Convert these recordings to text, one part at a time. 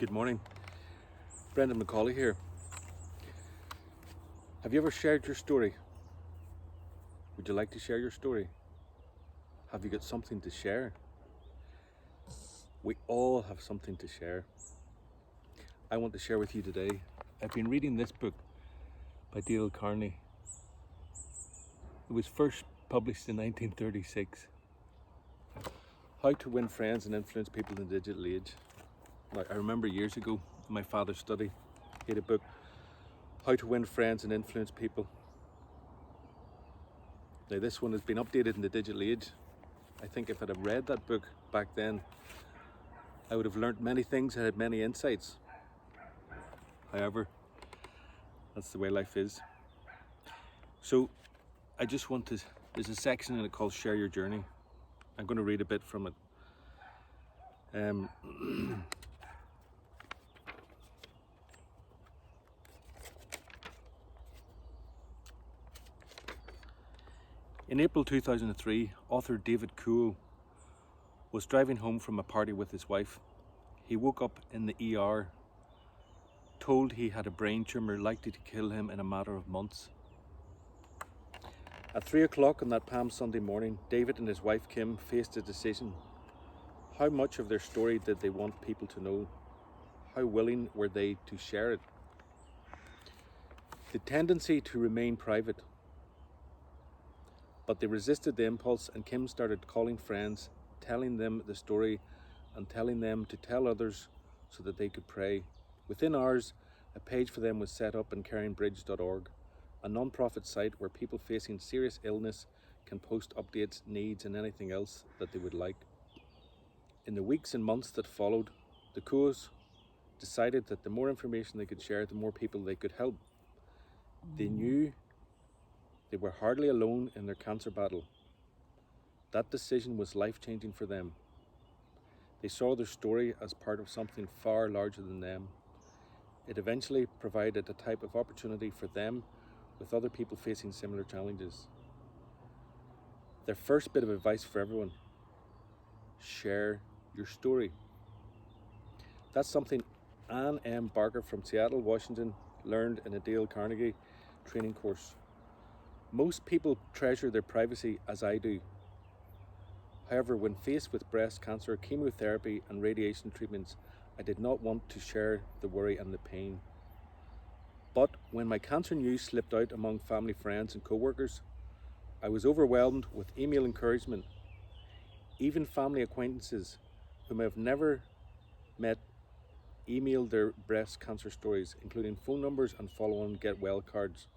Good morning. Brendan McCauley here. Have you ever shared your story? Would you like to share your story? Have you got something to share? We all have something to share. I want to share with you today. I've been reading this book by Dale Carnegie. It was first published in 1936. How to Win Friends and Influence People in the Digital Age. Now, I remember years ago, in my father's study, he had a book, How to Win Friends and Influence People. Now, this one has been updated in the digital age. I think if I'd have read that book back then, I would have learnt many things and had many insights. However, that's the way life is. So, I just want to, there's a section in it called Share Your Journey. I'm going to read a bit from it. In April 2003, author David Kuo was driving home from a party with his wife. He woke up in the ER, told he had a brain tumour likely to kill him in a matter of months. At 3 o'clock on that Palm Sunday morning, David and his wife Kim faced a decision. How much of their story did they want people to know? How willing were they to share it? The tendency to remain private. But they resisted the impulse, and Kim started calling friends, telling them the story and telling them to tell others so that they could pray. Within hours, a page for them was set up on caringbridge.org, a non-profit site where people facing serious illness can post updates, needs and anything else that they would like. In the weeks and months that followed, the Kuos decided that the more information they could share, the more people they could help. They knew they were hardly alone in their cancer battle. That decision was life-changing for them. They saw their story as part of something far larger than them. It eventually provided a type of opportunity for them with other people facing similar challenges. Their first bit of advice for everyone: share your story. That's something Ann M. Barker from Seattle, Washington learned in a Dale Carnegie training course. Most people treasure their privacy, as I do. However, when faced with breast cancer, chemotherapy and radiation treatments, I did not want to share the worry and the pain. But when my cancer news slipped out among family, friends and co-workers, I was overwhelmed with email encouragement. Even family acquaintances whom I have never met emailed their breast cancer stories, including phone numbers and follow-on get well cards.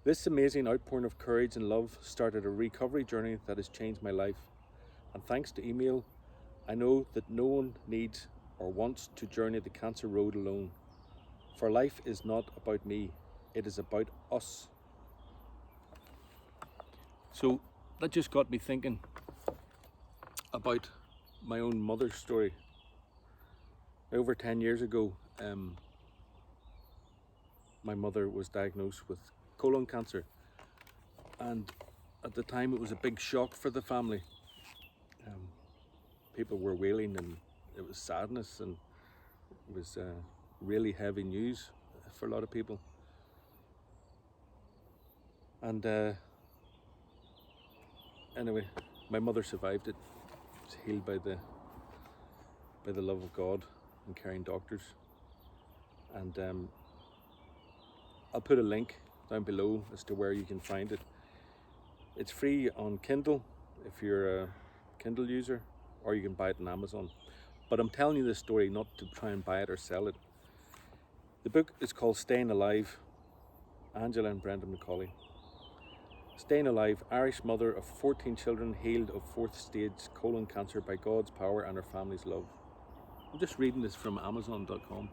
This amazing outpouring of courage and love started a recovery journey that has changed my life. And thanks to email, I know that no one needs or wants to journey the cancer road alone. For life is not about me, it is about us. So that just got me thinking about my own mother's story. Over 10 years ago, my mother was diagnosed with colon cancer, and at the time it was a big shock for the family. People were wailing, and it was sadness, and it was really heavy news for a lot of people. And anyway, my mother survived it. She was healed by the love of God and caring doctors. And I'll put a link down below as to where you can find it. It's free on Kindle if you're a Kindle user, or you can buy it on Amazon. But I'm telling you this story not to try and buy it or sell it. The book is called Staying Alive, Angela and Brendan McCauley. Staying Alive, Irish mother of 14 children healed of 4th stage colon cancer by God's power and her family's love. I'm just reading this from Amazon.com.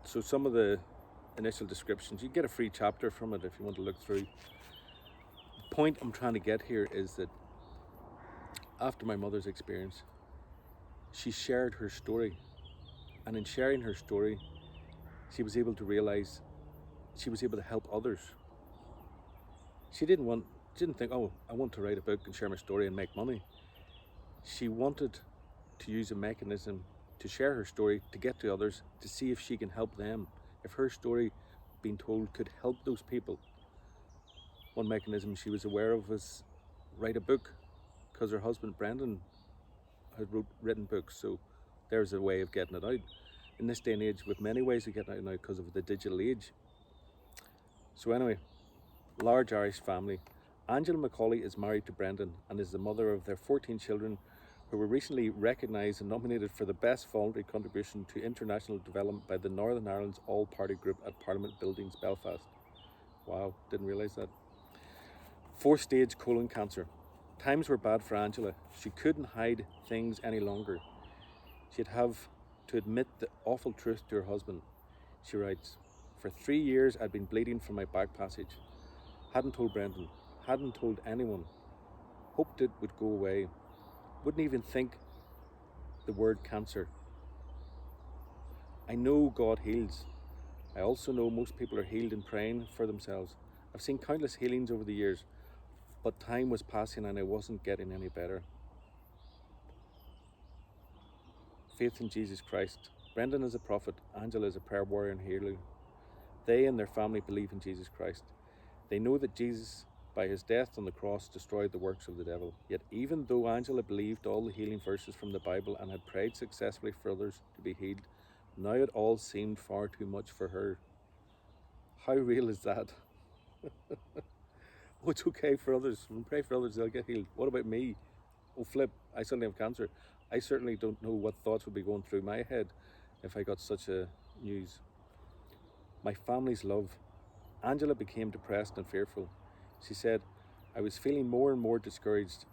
So some of the initial descriptions, you get a free chapter from it if you want to look through. The point I'm trying to get here is that after my mother's experience, she shared her story, and in sharing her story, she was able to realize she was able to help others. She didn't think, oh, I want to write a book and share my story and make money. She wanted to use a mechanism to share her story, to get to others, to see if she can help them, if her story being told could help those people. One mechanism she was aware of was write a book, because her husband Brendan had written books, so there's a way of getting it out. In this day and age, with many ways of getting it out now because of the digital age. So anyway, large Irish family. Angela Macaulay is married to Brendan and is the mother of their 14 children, who were recently recognised and nominated for the best voluntary contribution to international development by the Northern Ireland's All-Party Group at Parliament Buildings, Belfast. Wow, didn't realise that. 4th stage colon cancer. Times were bad for Angela. She couldn't hide things any longer. She'd have to admit the awful truth to her husband. She writes, "For 3 years I'd been bleeding from my back passage. Hadn't told Brendan, hadn't told anyone. Hoped it would go away. Wouldn't even think the word cancer. I know God heals. I also know most people are healed in praying for themselves. I've seen countless healings over the years, but time was passing and I wasn't getting any better." Faith in Jesus Christ. Brendan is a prophet, Angela is a prayer warrior and healer. They and their family believe in Jesus Christ. They know that Jesus, by his death on the cross, destroyed the works of the devil. Yet even though Angela believed all the healing verses from the Bible and had prayed successfully for others to be healed, now it all seemed far too much for her. How real is that? Oh, it's okay for others. When we pray for others, they'll get healed. What about me? Oh, flip, I suddenly have cancer. I certainly don't know what thoughts would be going through my head if I got such a news. My family's love. Angela became depressed and fearful. She said, "I was feeling more and more discouraged.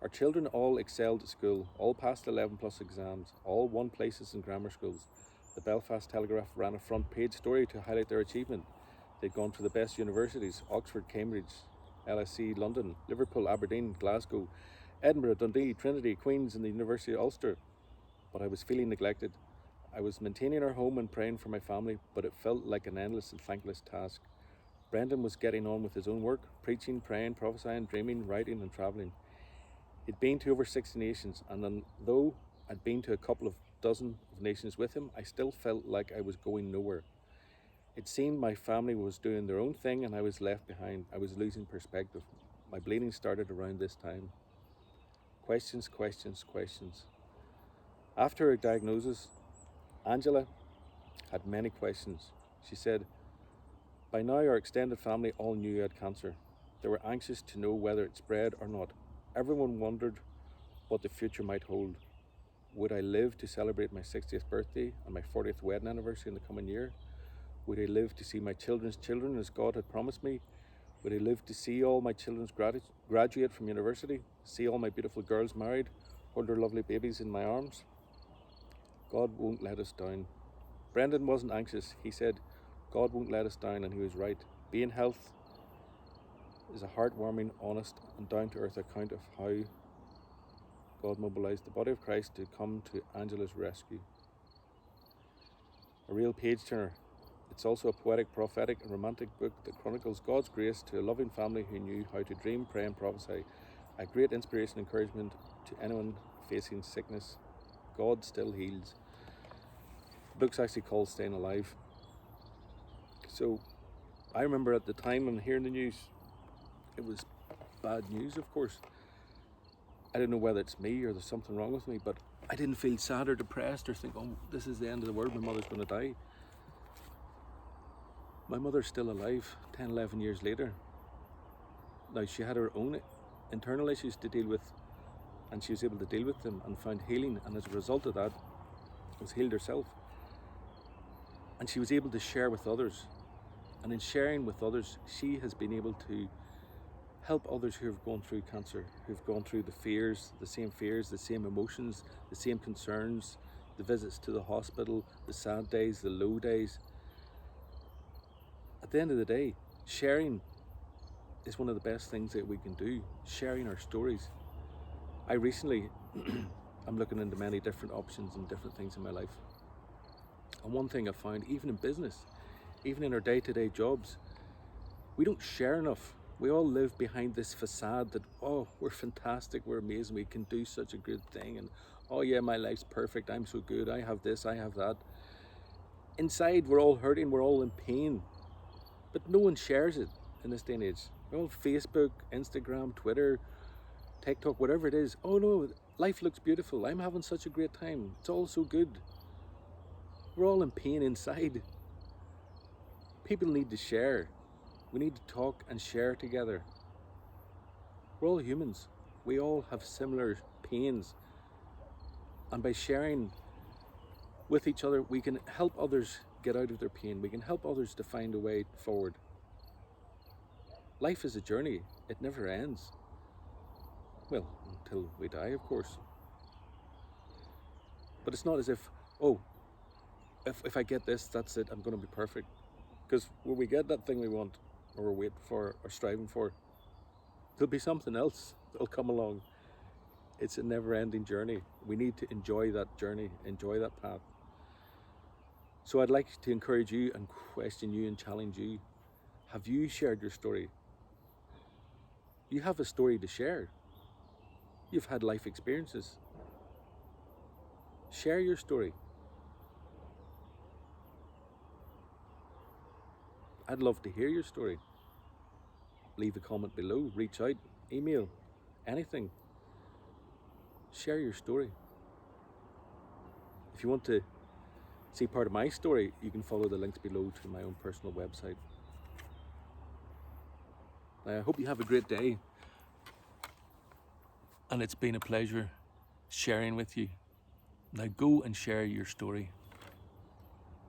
Our children all excelled at school, all passed 11+ exams, all won places in grammar schools. The Belfast Telegraph ran a front page story to highlight their achievement. They'd gone to the best universities: Oxford, Cambridge, LSE, London, Liverpool, Aberdeen, Glasgow, Edinburgh, Dundee, Trinity, Queen's and the University of Ulster. But I was feeling neglected. I was maintaining our home and praying for my family, but it felt like an endless and thankless task. Brendan was getting on with his own work, preaching, praying, prophesying, dreaming, writing and travelling. He'd been to over 60 nations, and though I'd been to a couple of dozen of nations with him, I still felt like I was going nowhere. It seemed my family was doing their own thing and I was left behind. I was losing perspective. My bleeding started around this time. Questions, questions, questions. After her diagnosis, Angela had many questions. She said, "By now our extended family all knew I had cancer. They were anxious to know whether it spread or not. Everyone wondered what the future might hold. Would I live to celebrate my 60th birthday and my 40th wedding anniversary in the coming year? Would I live to see my children's children as God had promised me? Would I live to see all my children's graduate from university, see all my beautiful girls married, hold their lovely babies in my arms? God won't let us down." Brendan wasn't anxious. He said, "God won't let us down," and he was right. Being health is a heartwarming, honest and down-to-earth account of how God mobilised the body of Christ to come to Angela's rescue. A real page-turner. It's also a poetic, prophetic and romantic book that chronicles God's grace to a loving family who knew how to dream, pray and prophesy. A great inspiration and encouragement to anyone facing sickness. God still heals. The book's actually called Staying Alive. So I remember at the time when hearing the news, it was bad news, of course. I don't know whether it's me or there's something wrong with me, but I didn't feel sad or depressed or think, oh, this is the end of the world, my mother's going to die. My mother's still alive 10, 11 years later. Now, she had her own internal issues to deal with, and she was able to deal with them and found healing, and as a result of that, was healed herself. And she was able to share with others. And in sharing with others, she has been able to help others who have gone through cancer, who've gone through the same emotions, the same concerns, the visits to the hospital, the sad days, the low days. At the end of the day, sharing is one of the best things that we can do, sharing our stories. I recently, I'm looking into many different options and different things in my life. And one thing I found, even in business, even in our day-to-day jobs, we don't share enough. We all live behind this facade that, oh, we're fantastic, we're amazing, we can do such a good thing, and oh yeah, my life's perfect, I'm so good, I have this, I have that. Inside, we're all hurting, we're all in pain, but no one shares it in this day and age. We're all Facebook, Instagram, Twitter, TikTok, whatever it is. Oh no, life looks beautiful, I'm having such a great time, it's all so good. We're all in pain inside. People need to share. We need to talk and share together. We're all humans. We all have similar pains. And by sharing with each other, we can help others get out of their pain. We can help others to find a way forward. Life is a journey. It never ends. Well, until we die, of course. But it's not as if, oh, if I get this, that's it, I'm going to be perfect. Because when we get that thing we want, or we're waiting for, or striving for, there'll be something else that'll come along. It's a never-ending journey. We need to enjoy that journey, enjoy that path. So I'd like to encourage you and question you and challenge you. Have you shared your story? You have a story to share. You've had life experiences. Share your story. I'd love to hear your story. Leave a comment below, reach out, email, anything. Share your story. If you want to see part of my story, you can follow the links below to my own personal website. I hope you have a great day. And it's been a pleasure sharing with you. Now go and share your story.